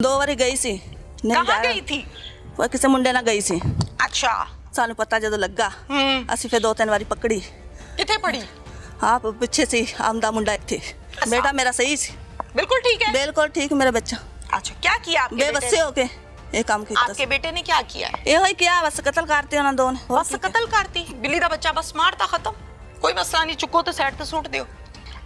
दो बारी गई सी। कहाँ गई थी? वो किसी मुंडे ਨਾਲ ਗਈ ਸੀ। अच्छा ਸਾਨੂੰ ਪਤਾ ਜਦੋਂ ਲੱਗਾ ਅਸੀਂ ਫਿਰ 2-3 ਵਾਰੀ ਪਕੜੀ। किथे पड़ी? ਆਪ ਪਿੱਛੇ ਸੀ ਆਮਦਾ ਮੁੰਡਾ ਇੱਥੇ। बेटा मेरा सही सी, बिल्कुल ठीक है। बिल्कुल ठीक मेरा बच्चा। अच्छा क्या किया आपके बेटे बेबस्से ने? होके ये काम किया। आपके बेटे ने क्या किया है? ਇਹੋ ਹੀ ਕਿਹਾ ਬਸ ਕਤਲ ਕਰਤੇ ਉਹਨਾਂ ਦੋਨ। बस कत्ल करती बिल्ली दा बच्चा बस मारता खत्म। कोई मसला नहीं, चुको तो साइड पे सूट दियो।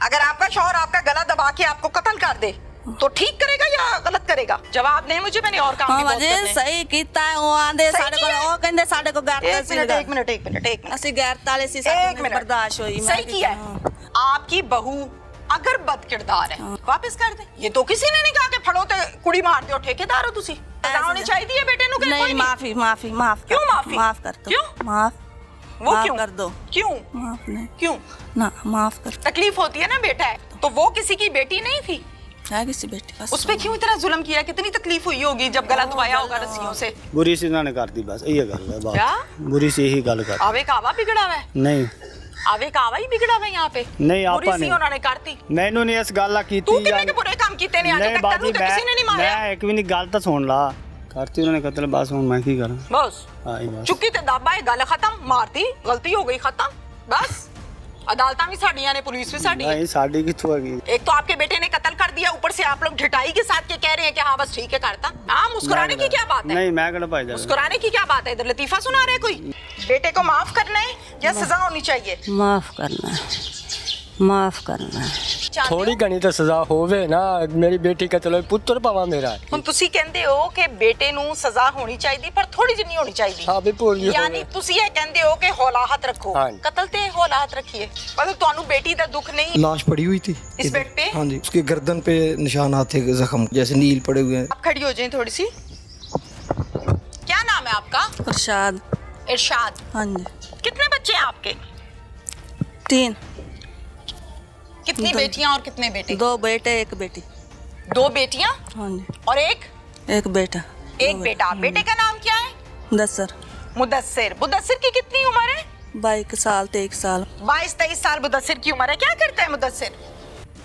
अगर आपका शौहर आपका गला दबा के आपको कत्ल कर दे तो ठीक करेगा या गलत करेगा? जवाब नहीं मुझे, मैंने और काम भी बहुत करने हैं। ਸਹੀ ਕੀਤਾ ਉਹ ਆਂਦੇ सही ਸਾਡੇ ਕੋਲ किया है। ਉਹ ਕਹਿੰਦੇ ਸਾਡੇ ਕੋਲ ਗੈਰਤ एक ਸੀ। मिनट एक मिनट एक मिनट एक मिनट ਅਸੀਂ ਗੈਰਤ ਵਾਲੇ ਸੀ, एक ਸਾਡੇ मिनट बर्दाश्त हुई। सही किया है। आपकी बहू अगर बद किरदार है वापस कर दे। ये तो किसी ने नहीं कहा कि फड़ो ते कुड़ी मार दो, ठेकेदार हो तुसी। सजा होनी चाहिए बेटे नु के? नहीं माफी माफी माफ क्यों माफी? माफ कर दो। क्यों? माफ वो माफ क्यों कर दो। क्यों माफ नहीं क्यों? ना माफ कर। तकलीफ होती है ना बेटा है तो वो किसी की बेटी नहीं थी, है किसी बेटी बस उस पे क्यों इतना जुल्म किया? कितनी तकलीफ हुई होगी जब गला दबाया होगा रस्सियों से। बुरी सी उन्होंने करती बस यही गल है क्या? बात बुरी सी यही गल कर आवे कावा बिगड़ा हुआ है, नहीं आवे कावा ही बिगड़ा हुआ है यहाँ पे। नहीं, बुरी आपा सी नहीं। उन्होंने करती। मैनू नहीं इस गल की तू कितने के बुरे काम कीते ने? नहीं बाजी किसी ने नहीं मारा। मैं एक भी नहीं गल तो सुन ला करती उन्होंने कत्ल बस हुन मैं की करा। बस बस चुक्की ते दाबा है, गल खत्म, मारती गलती हो गई खत्म बस। अदालत भी साड़ियां ने, पुलिस भी साड़ी है। नहीं साड़ी किथों आ गई? एक तो आपके बेटे ने कत्ल कर दिया, ऊपर से आप लोग ढिठाई के साथ के कह रहे हैं कि हाँ बस ठीक है करता। हाँ मुस्कुराने की क्या बात है? नहीं मैं कड़ा भाई जा मुस्कुराने की क्या बात है? इधर लतीफा सुना रहे कोई? बेटे को माफ करना है या सजा होनी चाहिए? माफ करना है, माफ करना है। थोड़ी घनी तो सजा होवे ना। मेरी बेटी का चलो पुत्र पावा मेरा है। ਹੁਣ ਤੁਸੀਂ ਕਹਿੰਦੇ ਹੋ ਕਿ ਬੇਟੇ ਨੂੰ ਸਜ਼ਾ ਹੋਣੀ ਚਾਹੀਦੀ ਪਰ ਥੋੜੀ ਜਿਹੀ ਹੋਣੀ ਚਾਹੀਦੀ। हाँ भी पूरी ਯਾਨੀ होवे। ਤੁਸੀਂ ਇਹ ਕਹਿੰਦੇ ਹੋ ਕਿ ਹੌਲਾਹਤ ਰੱਖੋ। हाँ। ਕਤਲ ਤੇ ਹੌਲਾਹਤ ਰੱਖੀਏ। मतलब ਤੁਹਾਨੂੰ बेटी ਦਾ दुख नहीं? लाश पड़ी हुई थी इस इधर। बेड पे? हाँ जी, उसके गर्दन पे निशानात थे जख्म जैसे नील पड़े हुए हैं। आप खड़ी हो जाएं थोड़ी सी। क्या नाम है आपका? प्रसाद। इरशाद। हाँ जी कितने बच्चे हैं आपके? 3 कितनी दो। बेटियां और कितने बेटे? 2 बेटे 1 बेटी। 2 बेटियां हाँ जी और एक 1 बेटा। एक बेटा। बेटे का नाम क्या है? दसर मुदस्सिर। मुदस्सिर की कितनी उम्र है? 22 साल 23 साल। 22-23 साल मुदस्सिर की उम्र है। क्या करता है मुदस्सिर?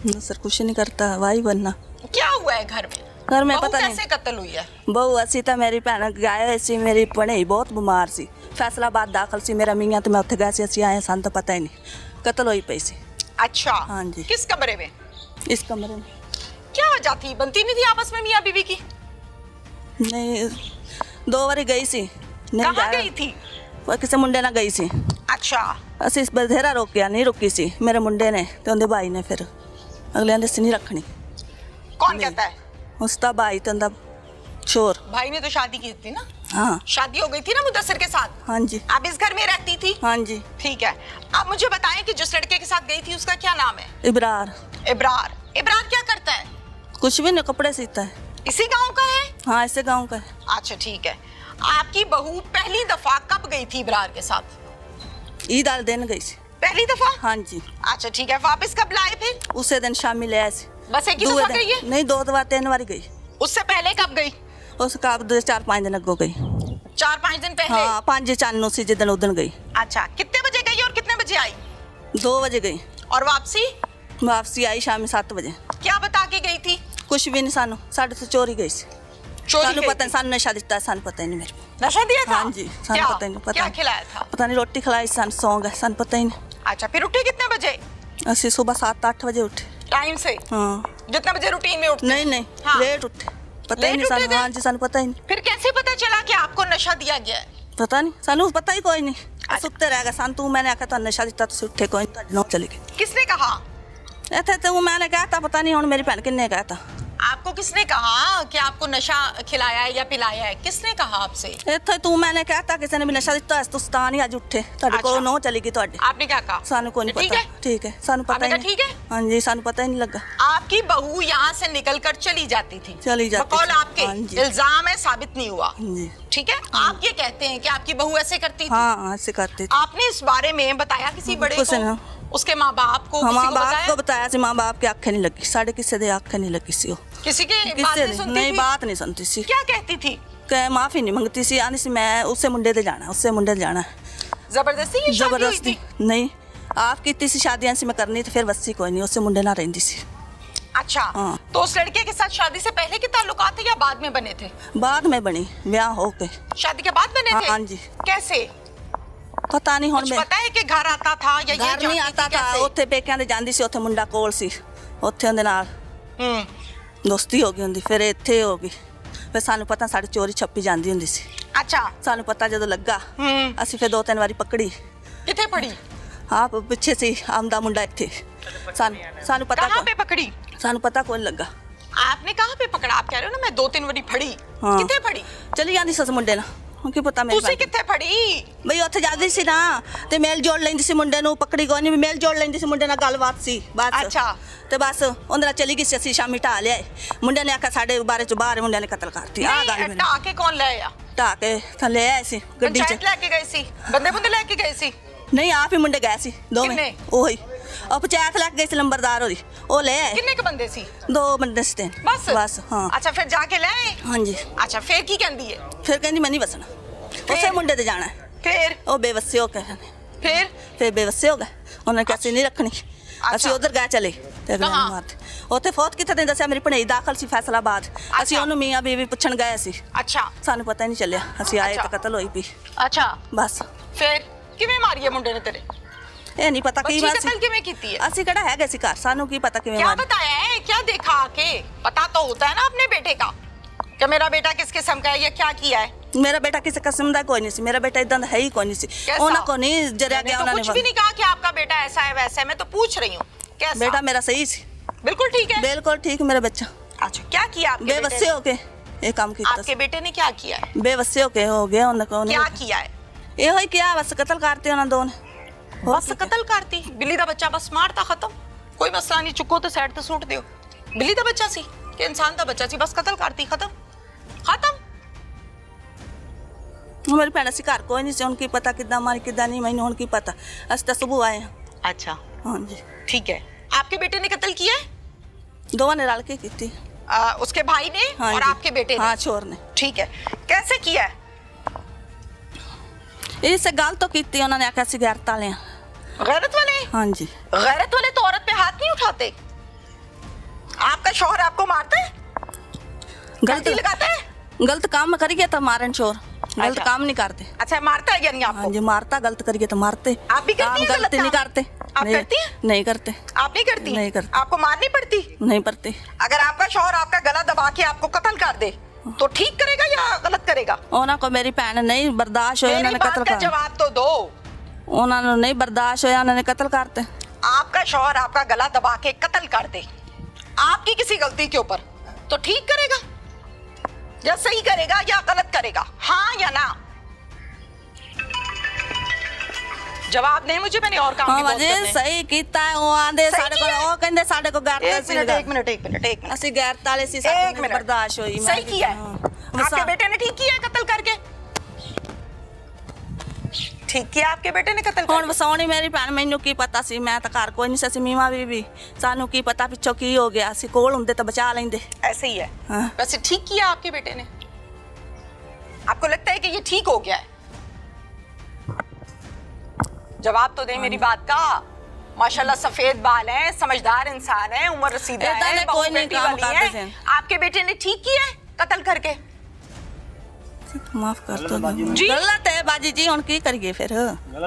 दसर कुछ नहीं करता, भाई बनना। क्या हुआ है घर में? घर में बहू पता नहीं। कैसे कत्ल हुई है? बहु असी तो मेरी भैन गए सी, मेरी भणे बहुत बीमार सी, फैसलाबाद दाखल सी मेरा मियाँ, तो मैं उत्थे गए सी, असी आए सन तो पता ही नहीं कत्ल होई पई सी। अच्छा हाँ जी। किस कमरे में? इस कमरे में क्या वजह थी? बनती नहीं थी आपस में मियाँ बीवी की? नहीं 2 बारी गई सी। नहीं कहाँ जाया। गई थी? वो किसी मुंडे ਨਾਲ गई सी। अच्छा ਅਸੀਂ ਬਥੇਰਾ ਰੋਕਿਆ, ਨਹੀਂ ਰੁਕੀ ਸੀ ਮੇਰੇ ਮੁੰਡੇ ਨੇ ਤੇ ਉਹਦੇ ਭਾਈ ਨੇ, ਫਿਰ ਅਗਲਿਆਂ ਦੇ ਸੀ ਨਹੀਂ ਰੱਖਣੀ। कौन कहता है? ਉਸਦਾ ਭਾਈ ਤੇ ਉਹਦਾ ਸ਼ੋਰ। भाई ने तो शादी की थी ना? हाँ शादी हो गई थी ना मुदस्सिर के साथ? हाँ जी आप इस घर में रहती थी? हाँ जी। ठीक है। आप मुझे बताएं कि जिस लड़के के साथ गई थी उसका क्या नाम है? इबरार। इब्रार। इब्रार क्या करता है? कुछ भी नहीं, कपड़े सीता है। इसी गांव का है? हाँ ऐसे गांव का है। अच्छा ठीक है। आपकी बहू पहली दफा कब गई थी इब्रार के साथ? ईद वाले दिन गई सी। पहली दफा? हाँ जी अच्छा ठीक है। वापस कब लाए फिर? उसे दिन शामी ले आए सी। बस एक ही दूए दफा दिन- गई है? नहीं 2 दफा 3 बारी गई। उससे पहले कब गई? उसका अब 4-5 दिन अगो गई। 4-5 दिन पहले? हाँ 5 चानू सी जिदन उदन गई। अच्छा कितने बजे गई और कितने बजे आई? 2 बजे गई, और वापसी वापसी आई शामी 7 बजे। क्या बता के गई थी? कुछ भी नहीं, सानू साढ़े से चोरी गई सी। चोरी सानू गई पता नहीं, थी? सानू नशा दिता, सानू पता ही नहीं मेरे को। नशा दिया था? हाँ जी सानू क्या? पता ही नहीं। पता क्या नहीं। खिलाया था? पता नहीं, रोटी खिलाई, सानू सौ गए, सानू पता ही नहीं। अच्छा फिर उठे कितने बजे? ਅਸੀਂ सुबह 7-8 बजे उठे। टाइम से? हाँ जितने बजे रूटीन में उठते? नहीं नहीं हाँ। लेट उठे, पता ही लेट नहीं उठे सानू। थे? हाँ जी सानू पता ही नहीं। फिर कैसे पता चला कि आपको नशा दिया गया है? पता नहीं सानू, पता ही कोई नहीं। सुते रह गए सन। तू मैंने आखा तो नशा दिता, तुम उठे कोई नहीं, नौ चली गई। किसने कहा? इतने तो मैंने कहा था, पता नहीं हूँ मेरी भैन किन्ने कहा था। आपको किसने कहा कि आपको नशा खिलाया है या पिलाया है? किसने कहा आपसे? इतने तू मैंने कहा था किसी ने भी नशा दिता, तुम ਤਾਂ नहीं अज उठे, ਤੁਹਾਡੇ ਕੋਲ अच्छा। नौ चली गई ਤੁਹਾਡੇ। आपने क्या कहा? सानू कोई नहीं ठीक पता। है? ठीक है सानू पता आपने ही कहा नहीं। ठीक है? हाँ जी सानू पता ही नहीं लगा। आपकी बहू यहाँ से निकलकर चली जाती थी? चली जाती बकौल थी। आपके हाँ जी। इल्जाम है, साबित नहीं हुआ। हाँ जी ठीक है। आप ये कहते हैं कि आपकी बहू ऐसे करती थी? हाँ ऐसे करते थे। आपने इस बारे में बताया किसी बड़े कुछ को? नहीं। उसके माँ बाप को? हाँ किसी माँ को बाप बताया? को बताया सी, माँ बाप की आंखें नहीं लगी, साढ़े किसी दे आंखें नहीं लगी सी। वो किसी की बात किसी नहीं दी सुनती नहीं, थी? बात नहीं सुनती सी। क्या कहती थी? कि माफी नहीं मंगती सी, आनी सी मैं उससे मुंडे ते जाना, उससे मुंडे ते जाना। जबरदस्ती ये शादी हुई जबरदस्ती थी? नहीं, आप की सी शादियां सी मैं करनी तो फिर वस्सी कोई नहीं, उससे मुंडे ना रहिंदी सी। अच्छा हाँ। तो उस लड़के के साथ शादी से पहले के ताल्लुकात थे या बाद में बने थे? बाद में बनी ब्याह हो के। शादी के बाद बने थे? हाँ जी। कैसे? पता नहीं हुण कुछ मैं पता है कि घर आता था या ये घर नहीं जाती आता थी था, कैसे? ਉੱਥੇ ਪੇਕਿਆਂ ਦੇ ਜਾਂਦੀ ਸੀ, ਉੱਥੇ ਮੁੰਡਾ ਕੋਲ ਸੀ, ਉੱਥੇ ਉਹਦੇ ਨਾਲ ਦੋਸਤੀ ਹੋ ਗਈ ਹੁੰਦੀ, ਫਿਰ ਇੱਥੇ ਹੋ ਗਈ। ਫਿਰ ਸਾਨੂੰ ਪਤਾ ਸਾਡੇ ਚੋਰੀ ਛੱਪੀ ਜਾਂਦੀ ਹੁੰਦੀ ਸੀ। अच्छा ਸਾਨੂੰ ਪਤਾ ਜਦੋਂ ਲੱਗਾ ਅਸੀਂ ਫਿਰ 2-3 ਵਾਰੀ ਪਕੜੀ। किथे पड़ी? ਆਪ ਪਿੱਛੇ ਸੀ ਆਮਦਾ ਮੁੰਡਾ ਇੱਥੇ। ਸਾਨੂੰ ਪਤਾ कहाँ पे पकड़ी? ਸਾਨੂੰ ਪਤਾ ਕੋਈ ਲੱਗਾ। आपने कहाँ पे पकड़ा? आप कह रहे हो ना मैं 2-3 बारी फड़ी। हाँ। किथे फड़ी? ਚਲੀ ਜਾਂਦੀ ਸੱਸ ਮੁੰਡੇ ਨਾਲ, ਹੁਣ ਕੀ ਪਤਾ ਮੇਰੇ ਤੁਸੀਂ ਕਿੱਥੇ ਫੜੀ? ਬਈ ਉੱਥੇ ਜਾਂਦੀ ਸੀ ਨਾ ਤੇ ਮੇਲ ਜੋੜ ਲੈਂਦੀ ਸੀ ਮੁੰਡੇ ਨੂੰ, ਪਕੜੀ ਕੋਈ ਨਹੀਂ, ਮੇਲ ਜੋੜ ਲੈਂਦੀ ਸੀ ਮੁੰਡੇ ਨਾਲ, ਗੱਲਬਾਤ ਸੀ ਬਸ। ਅੱਛਾ। ਤੇ ਬਸ ਉਹਦੇ ਨਾਲ ਚਲੀ ਗਈ ਸੀ, ਅਸੀਂ ਸ਼ਾਮੀ ਢਾ ਲਿਆਏ। ਮੁੰਡੇ ਨੇ ਆਖਿਆ ਸਾਡੇ ਬਾਰੇ ਚ ਬਾਹਰ ਮੁੰਡਿਆਂ ਨੇ ਕਤਲ ਕਰਤੀ। ਆ ਗੱਲ ਨਹੀਂ ਮੈਨੂੰ ਢਾ ਕੇ ਕੌਣ ਲੈ ਆਇਆ? ਢਾ ਕੇ ਥੱਲੇ ਆਏ ਸੀ ਗੱਡੀ ਪੰਚਾਇਤ ਚ। ਲੈ ਕੇ ਗਏ ਸੀ? ਬੰਦੇ ਬੰਦੇ ਲੈ ਕੇ ਗਏ ਸੀ? ਨਹੀਂ ਆਪ ਹੀ ਮੁੰਡੇ ਗਏ ਸੀ ਦੋਵੇਂ। ਕਿੰਨੇ? ਉਹੀ ਉਹ ਪੰਚਾਇਤ ਲੈ ਕੇ ਗਈ ਸੀ ਲੰਬਰਦਾਰ ਹੋਰੀ, ਉਹ ਲੈ ਆਏ। ਕਿੰਨੇ ਕ ਬੰਦੇ ਸੀ? 2 ਬੰਦੇ ਸੀ ਤੇ ਬਸ ਬਸ ਹਾਂ। ਅੱਛਾ ਫਿਰ ਜਾ ਕੇ ਲੈ ਆਏ? ਹਾਂਜੀ। ਅੱਛਾ ਫਿਰ ਕੀ ਕਹਿੰਦੀ ਹੈ? ਫਿਰ ਕਹਿੰਦੀ ਮੈਂ ਨਹੀਂ ਵਸਣਾ, ਉਸੇ ਮੁੰਡੇ ਤੇ ਜਾਣਾ ਹੈ। ਫਿਰ ਉਹ ਬੇਵੱਸੇ ਹੋ ਗਏ, ਫਿਰ ਬੇਵੱਸੇ ਹੋ ਗਏ। ਉਹਨਾਂ ਨੇ ਕਿਹਾ ਅਸੀਂ ਨਹੀਂ ਰੱਖਣੀ। ਅਸੀਂ ਉਧਰ ਗਏ ਚਲੇ ਤੇ ਅਗਲੇ ਨੂੰ ਮਾਰਤੇ। ਉੱਥੇ ਫੌਤ ਕਿੱਥੇ ਤੇ ਦੱਸਿਆ ਮੇਰੀ ਭਣੇਈ ਦਾਖਲ ਸੀ ਫੈਸਲਾਬਾਦ। ਅਸੀਂ ਉਹਨੂੰ ਮੀਆਂ ਬੀਵੀ ਪੁੱਛਣ ਗਏ ਸੀ, ਅੱਛਾ ਸਾਨੂੰ ਪਤਾ ਹੀ ਨਹੀਂ ਚੱਲਿਆ। ਅਸੀਂ ਆਏ ਤਾਂ ਅੱਛਾ। ਕਤਲ ਹੋਈ ਪਈ ਅੱਛਾ ਬਸ। ਫਿਰ ਕਿਵੇਂ ਮਾਰੀ ਹੈ ਮੁੰਡੇ ਨੇ ਤੇਰੇ? ਇਹ ਨਹੀਂ ਪਤਾ ਕੀ ਬੱਚੀ ਬਾਤ कत्ल किਵੇਂ ਕੀਤੀ है? ਅਸੀਂ ਕਿਹੜਾ ਹੈਗੇ ਸੀ ਘਰ, ਸਾਨੂੰ ਕੀ ਪਤਾ ਕਿਵੇਂ क्या ਮਾਰੀ। बताया है? क्या देखा आके? पता तो होता है ना अपने बेटे का कि मेरा बेटा किस किस्म का है या क्या किया है। ਮੇਰਾ ਬੇਟਾ ਕਿਸੇ ਕਿਸਮ ਦਾ ਕੋਈ ਨਹੀਂ ਸੀ, ਮੇਰਾ ਬੇਟਾ ਇਦਾਂ ਦਾ ਹੈ ਹੀ ਕੋਈ ਨਹੀਂ ਸੀ। कैसा? ਉਹਨਾਂ ਕੋ ਨਹੀਂ ਜਰਿਆ मैंने ਗਿਆ तो ਉਹਨਾਂ कुछ भी ਨੇ। नहीं कहा कि आपका बेटा ऐसा है वैसा है, मैं तो पूछ रही हूँ कैसा? ਬੇਟਾ ਮੇਰਾ ਸਹੀ ਸੀ, बिल्कुल ठीक है। ਬਿਲਕੁਲ ਠੀਕ ਮੇਰਾ ਬੱਚਾ। अच्छा क्या किया आपके बेटे ਬੇਵੱਸੇ ने? ਹੋ ਕੇ ਇਹ ਕੰਮ ਕੀਤਾ आपके बेटे ने क्या किया है? ਬੇਵੱਸੇ ਹੋ ਕੇ ਹੋ ਗਿਆ ਉਹਨਾਂ ਕੋ। क्या किया है? ਇਹੋ ਹੀ ਕਿਹਾ ਬਸ, ਕਤਲ ਕਰਤੇ ਉਹਨਾਂ ਦੋ ਨੇ। बस कत्ल करती बिल्ली दा बच्चा, बस मारता खत्म, कोई मसला नहीं, चुको तो साइड ते सुट दियो। बिल्ली दा बच्चा सी कि इंसान दा बच्चा सी, बस कत्ल करती खत्म खत्म। ਮੇਰੀ ਭੈਣ ਅਸੀਂ ਘਰ ਕੋਈ ਨਹੀਂ ਸੀ, ਹੁਣ ਕੀ ਪਤਾ ਕਿੱਦਾਂ ਮਾਰੀ ਕਿੱਦਾਂ ਨਹੀਂ, ਮੈਨੂੰ ਹੁਣ ਕੀ ਪਤਾ। ਅਸੀਂ ਤਾਂ ਸੁਬਹ ਆਏ ਹਾਂ। अच्छा ਹਾਂਜੀ। ठीक है। आपके बेटे ने कत्ल किया है? ਦੋਵਾਂ ਨੇ ਰਲ ਕੇ ਕੀਤੀ। उसके भाई ने हाँ और जी। आपके बेटे ने? हाँ छोर ने। ठीक है। कैसे किया है? ਇਸੇ ਗੱਲ ਤੋਂ ਕੀਤੀ, ਉਹਨਾਂ ਨੇ ਆਖਿਆ ਸੀ ਗੈਰਤ ਵਾਲੇ ਆ। गैरत वाले? ਹਾਂਜੀ। गैरत वाले तो औरत पे हाथ नहीं उठाते। आपका शौहर आपको मारता है? गलती लगाता है? गलत काम करिए तो मारन चोर, गलत अच्छा। काम नहीं करते। अच्छा मारता है यानी आपको? हाँ जी, मारता गलत करिए तो मारते। आप भी करती हैं काम गलत गलत नहीं काम? करते। आप नहीं- करती हैं? नहीं करते। आप नहीं करती? नहीं करती। आपको मारनी पड़ती? नहीं पड़ते। अगर आपका शौहर आपका गला दबा के आपको कत्ल कर दे तो ठीक करेगा या गलत करेगा? ਉਹਨਾਂ ਕੋ ਮੇਰੀ ਭੈਣ ਨਹੀਂ ਬਰਦਾਸ਼ਤ ਹੋਇਆ, ਉਹਨਾਂ मेरी ने बात कत्ल का कर। जवाब तो दो। ਉਹਨਾਂ ਨੂੰ ਨਹੀਂ ਬਰਦਾਸ਼ਤ ਹੋਇਆ, ਉਹਨਾਂ ਨੇ ਕਤਲ ਕਰਤੇ। आपका शौहर आपका गला दबा के कत्ल कर दे आपकी किसी गलती के ऊपर, तो ठीक करेगा या सही करेगा या गलत करेगा? हाँ या ना? जवाब नहीं मुझे, मैंने और काम ਹਾਂ भी बहुत ਵਜੇ करने हैं। ਸਹੀ ਕੀਤਾ ਹੈ। ਉਹ ਆਂਦੇ सही ਸਾਡੇ ਕੋਲ, किया है। ਉਹ ਕਹਿੰਦੇ ਸਾਡੇ ਕੋਲ ਗੈਰਤ एक मिनट एक मिनट एक मिनट एक मिनट ਅਸੀਂ ਗੈਰਤ ਵਾਲੇ ਸੀ, एक ਸਾਡੇ मिनट ਬਰਦਾਸ਼ਤ ਹੋਈ। सही किया है। आपके बेटे ने ठीक किया है कत्ल करके? ठीक किया आपके बेटे ने कत्ल ਹੁਣ करके? ਵਸਾਉਣੀ ਮੇਰੀ ਭੈਣ, ਮੈਨੂੰ ਕੀ ਪਤਾ ਸੀ, ਮੈਂ ਤਾਂ ਘਰ ਕੋਈ ਨਹੀਂ ਸੀ, ਅਸੀਂ ਮੀਮਾ ਬੀਬੀ, ਸਾਨੂੰ ਕੀ ਪਤਾ ਪਿੱਛੋਂ ਕੀ ਹੋ ਗਿਆ। ਅਸੀਂ ਕੋਲ ਹੁੰਦੇ ਤਾਂ ਬਚਾ ਲੈਂਦੇ। ऐसे ही है। हाँ। वैसे ठीक किया आपके बेटे ने? आपको लगता है कि ये ठीक हो गया है? जवाब तो दे मेरी बात का। माशाल्लाह सफेद बाल हैं, समझदार इंसान है, उम्र रसीदा इतना है, नहीं, बहू कोई नहीं बेटी काम वाली करते है। थे। आपके बेटे ने ठीक किया है कत्ल करके? ਮਾਫ ਕਰ ਦੋ जी। ਗਲਤ ਹੈ ਬਾਜੀ ਜੀ, ਹੁਣ ਕੀ ਕਰੀਏ ਫਿਰ।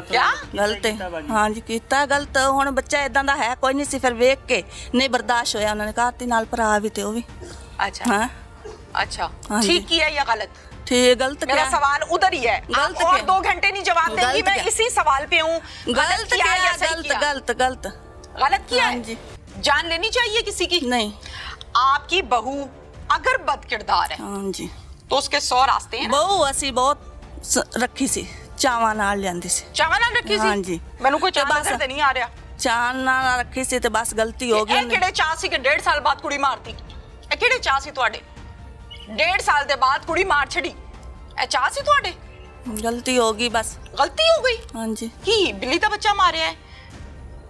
क्या? ਗਲਤ ਹੈ ਹਾਂਜੀ, ਕੀਤਾ ਗਲਤ। ਹੁਣ ਬੱਚਾ ਇਦਾਂ ਦਾ ਹੈ ਕੋਈ ਨਹੀਂ ਸੀ, ਫਿਰ ਵੇਖ ਕੇ ਨਹੀਂ ਬਰਦਾਸ਼ਤ ਹੋਇਆ। ਉਹਨਾਂ ਨੇ ਕਹਾਤੀ ਨਾਲ ਭਰਾ ਵੀ ਤੇ ਉਹ ਵੀ। अच्छा ਹਾਂ अच्छा हाँ जी। ठीक किया या गलत? ਠੀਕ गलत मेरा क्या सवाल उधर ही है। गलत आप और क्या? 2 घंटे नहीं जवाब देंगी, गलत मैं क्या? इसी सवाल पे हूँ। गलत किया क्या या सही गलत किया? गलत गलत गलत किया हाँ है? जी। जान लेनी चाहिए किसी की? नहीं। आपकी बहू अगर बद किरदार है ਹਾਂ ਜੀ। तो उसके 100 रास्ते हैं ना? ਬਹੁ ਅਸੀਂ ਬਹੁਤ ਰੱਖੀ ਸੀ, ਚਾਵਾਂ ਨਾਲ ਲਿਆਂਦੀ ਸੀ। ਚਾਵਾਂ ਨਾਲ ਰੱਖੀ ਸੀ? हाँ जी। ਮੈਨੂੰ ਕੋਈ ਚਾਹ ਤੇ ਬਸ- ਨਜ਼ਰ ਤੇ ਨਹੀਂ ਆ ਰਿਹਾ। ਚਾਹ ਨਾਲ ਰੱਖੀ ਸੀ ਤੇ ਬਸ ਗਲਤੀ ਹੋ ਗਈ। ਇਹ ਕਿਹੜੇ ਚਾਹ ਸੀ ਕਿ 1.5 ਸਾਲ ਬਾਅਦ ਕੁੜੀ ਮਾਰਤੀ? ਇਹ ਕਿਹੜੇ ਚਾਹ ਸੀ ਤੁਹਾਡੇ? 1.5 ਸਾਲ ਦੇ ਬਾਅਦ ਕੁੜੀ ਮਾਰ ਛੜੀ, ਇਹ ਚਾਹ ਸੀ ਤੁਹਾਡੇ? ਗਲਤੀ ਹੋ ਗਈ ਬਸ। ਗਲਤੀ ਹੋ ਗਈ? ਹਾਂਜੀ। ਕੀ ਬਿੱਲੀ ਦਾ ਬੱਚਾ ਮਾਰਿਆ ਹੈ,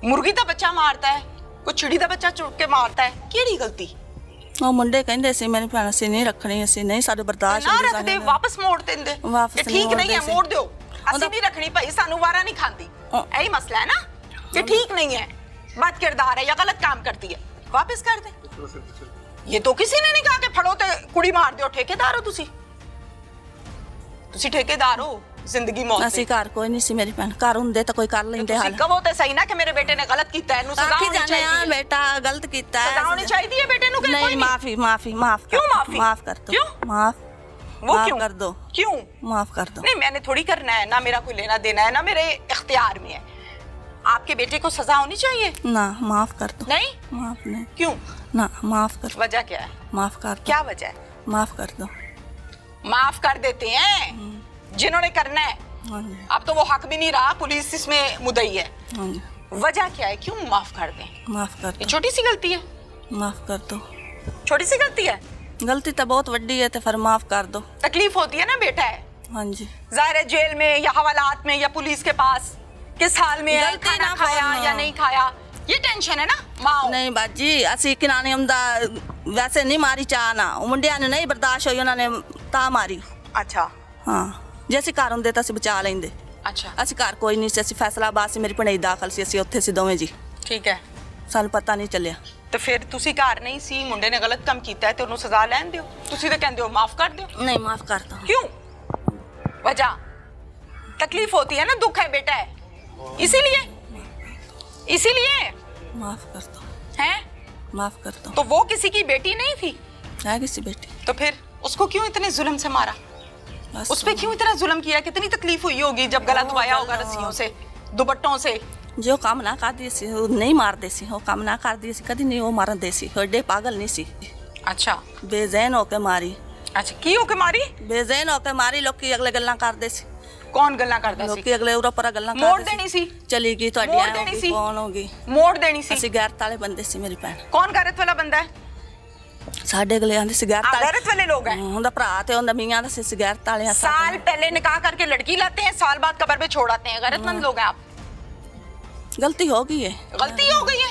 ਮੁਰਗੀ ਦਾ ਬੱਚਾ ਮਾਰਤਾ ਹੈ, ਕੋਈ ਚਿੜੀ ਦਾ ਬੱਚਾ ਚੁੱਕ ਕੇ ਮਾਰਤਾ ਹੈ? ਕਿਹੜੀ ਗਲਤੀ? ਉਹ ਮੁੰਡੇ ਕਹਿੰਦੇ ਸੀ ਮੇਰੀ ਭੈਣ ਅਸੀਂ ਨਹੀਂ ਰੱਖਣੀ, ਅਸੀਂ ਨਹੀਂ, ਸਾਡੇ ਬਰਦਾਸ਼ਤ ਨਾ ਹੁੰਦੀ ਰੱਖਦੇ, ਸਾਨੂੰ। ਵਾਪਸ ਮੋੜ ਦਿੰਦੇ। ਵਾਪਸ ਇਹ ਠੀਕ ਨਹੀਂ ਹੈ, ਮੋੜਦੇ ਸੀ। ਮੋੜ ਦਿਓ। ਅਸੀਂ ਉਹਦਾ- ਨਹੀਂ ਰੱਖਣੀ ਭਾਈ, ਸਾਨੂੰ ਵਾਰਾ ਨਹੀਂ ਖਾਂਦੀ। ਇਹੀ ਮਸਲਾ ਹੈ ਨਾ, ये ठीक नहीं है, बद किरदार है या गलत काम करती है, वापस कर दे। ये तो किसी ने नहीं कहा कि फड़ो ते कुड़ी मार दियो। ठेकेदार हो तुसी ठेकेदार हो जिंदगी मौत ਅਸੀਂ ਘਰ ਕੋਈ ਨਹੀਂ ਸੀ ਮੇਰੀ ਭੈਣ ਘਰ ਹੁੰਦੇ ਤਾਂ ਕੋਈ ਕਰ ਲੈਂਦੇ ਤੁਸੀਂ ਹਾਲ ਕਹੋ ਤੇ ਸਹੀ ਨਾ ਕਿ ਮੇਰੇ ਬੇਟੇ ਨੇ ਗਲਤ ਕੀਤਾ ਹੈ, ਇਹਨੂੰ ਸਜ਼ਾ ਆਖੀ ਹੋਣੀ ਜਾਣੇ ਆ ਚਾਹੀਦੀ ਹੈ। ਬੇਟਾ ਗਲਤ ਕੀਤਾ ਹੈ ਸਜ਼ਾ ਹੋਣੀ ਚਾਹੀਦੀ ਹੈ ਬੇਟੇ ਨੂੰ ਕਿ ਕੋਈ ਨਹੀਂ ਨਹੀਂ? माफ क्यों माफी? माफ कर दो क्यों? माफ वो माफ क्यों कर दो क्यों? माफ कर दो नहीं मैंने थोड़ी करना है ना, मेरा कोई लेना देना है ना, मेरे इख्तियार में है। आपके बेटे को सजा होनी चाहिए। ना माफ कर दो नहीं माफ नहीं क्यों? ना माफ कर वजह क्या है? माफ कर दो क्या वजह है? माफ कर दो माफ कर देते हैं जिन्होंने करना है। हाँ जी अब तो वो हक भी नहीं रहा, पुलिस इसमें मुद्दई है। हाँ जी वजह क्या है, क्यों माफ कर दें? माफ कर ये दो छोटी सी गलती है, माफ कर दो छोटी सी गलती है। गलती तो बहुत वड्डी है तो फिर माफ कर दो तकलीफ होती है ना, बेटा है हाँ जी जाहिर है, जेल में या हवालात में या पुलिस के पास किस हाल में है, गलती खाना ना खाया करना। या नहीं खाया, ये टेंशन है ना माँ। नहीं बाजी ਅਸੀਂ ਕਿਨਾਨੇ ਆਉਂਦਾ ਵੈਸੇ ਨਹੀਂ ਮਾਰੀ ਚਾਹ ਨਾ ਉਹ ਮੁੰਡਿਆਂ ਨੂੰ ਨਹੀਂ ਬਰਦਾਸ਼ਤ ਹੋਈ ਉਹਨਾਂ ਨੇ ਤਾਂ ਮਾਰੀ अच्छा ਹਾਂ ਜੇ ਅਸੀਂ ਘਰ ਹੁੰਦੇ ਤਾਂ ਅਸੀਂ ਬਚਾ ਲੈਂਦੇ अच्छा ਅਸੀਂ ਘਰ ਕੋਈ ਨਹੀਂ ਸੀ ਅਸੀਂ ਫੈਸਲਾਬਾਦ ਸੀ ਮੇਰੀ ਭਣੇਈ ਦਾਖਲ ਸੀ ਅਸੀਂ ਉੱਥੇ ਸੀ ਦੋਵੇਂ ਜੀ ठीक है। ਸਾਨੂੰ ਪਤਾ ਨਹੀਂ ਚੱਲਿਆ ਤੇ ਫਿਰ ਤੁਸੀਂ ਘਰ ਨਹੀਂ ਸੀ, ਮੁੰਡੇ ਨੇ ਗਲਤ ਕੰਮ ਕੀਤਾ ਹੈ ਤੇ ਉਹਨੂੰ ਸਜ਼ਾ ਲੈਣ ਦਿਓ। ਤੁਸੀਂ ਤਾਂ ਕਹਿੰਦੇ ਹੋ ਮਾਫ ਕਰ ਦਿਓ। नहीं माफ कर दो क्यों? वजह तकलीफ होती है ना, दुख है बेटा है, इसीलिए माफ कर दो हैं। माफ कर दो तो वो किसी की बेटी नहीं थी, है किसी बेटी तो फिर उसको क्यों इतने जुल्म से मारा? बस उस पे क्यों इतना जुल्म किया? कितनी तकलीफ हुई होगी जब गला दबाया होगा रस्सियों से, दुपट्टों से। ਜੋ ਕੰਮ ਨਾ ਕਰਦੀ ਸੀ ਉਹ ਨਹੀਂ ਮਾਰਦੇ ਸੀ ਉਹ ਕੰਮ ਨਾ ਕਰਦੀ ਸੀ ਕਦੀ ਨਹੀਂ ਉਹ ਮਾਰਦੇ ਸੀ ਵੱਡੇ ਪਾਗਲ ਨਹੀਂ ਸੀ अच्छा ਬੇਜ਼ੈਨ ਹੋ ਕੇ ਮਾਰੀ अच्छा की होके मारी? ਬੇਜ਼ੈਨ ਹੋ ਕੇ ਮਾਰੀ ਲੋਕੀ ਅਗਲੇ ਗੱਲਾਂ ਕਰਦੇ ਸੀ कौन गल्ला करदा सी? ਲੋਕੀ ਅਗਲੇ ਉਰਾ ਪਰਾ ਗੱਲਾਂ ਮੋੜ ਕਰਦੇ ਦੇਣੀ ਸੀ। ਚਲੀ ਗਈ ਤੁਹਾਡੀ ਮੋੜ ਐਂ ਹੋ ਦੇਣੀ ਗਈ, ਸੀ। ਕੌਣ ਹੋ ਗਈ मोड़ देनी सी। ਅਸੀਂ ਗੈਰਤ ਵਾਲੇ ਬੰਦੇ ਸੀ ਮੇਰੀ ਭੈਣ कौन गैरत वाला बंदा है? ਸਾਡੇ ਅਗਲੇ ਆਂਦੇ ਸੀ ਗੈਰਤ ਵਾਲੇ गैरत वाले लोग हैं। ਉਹਦਾ ਭਰਾ ਤੇ ਉਹਦਾ ਮੀਆਂ ਦਾ ਸੀ ਗੈਰਤ ਵਾਲੇ ਆ साल पहले निकाह करके लड़की लाते हैं, साल बाद कब्र पे छोड़ आते हैं। गैरतमंद लोग हैं आप। ਗਲਤੀ ਹੋ ਗਈ ਹੈ गलती हो गई है।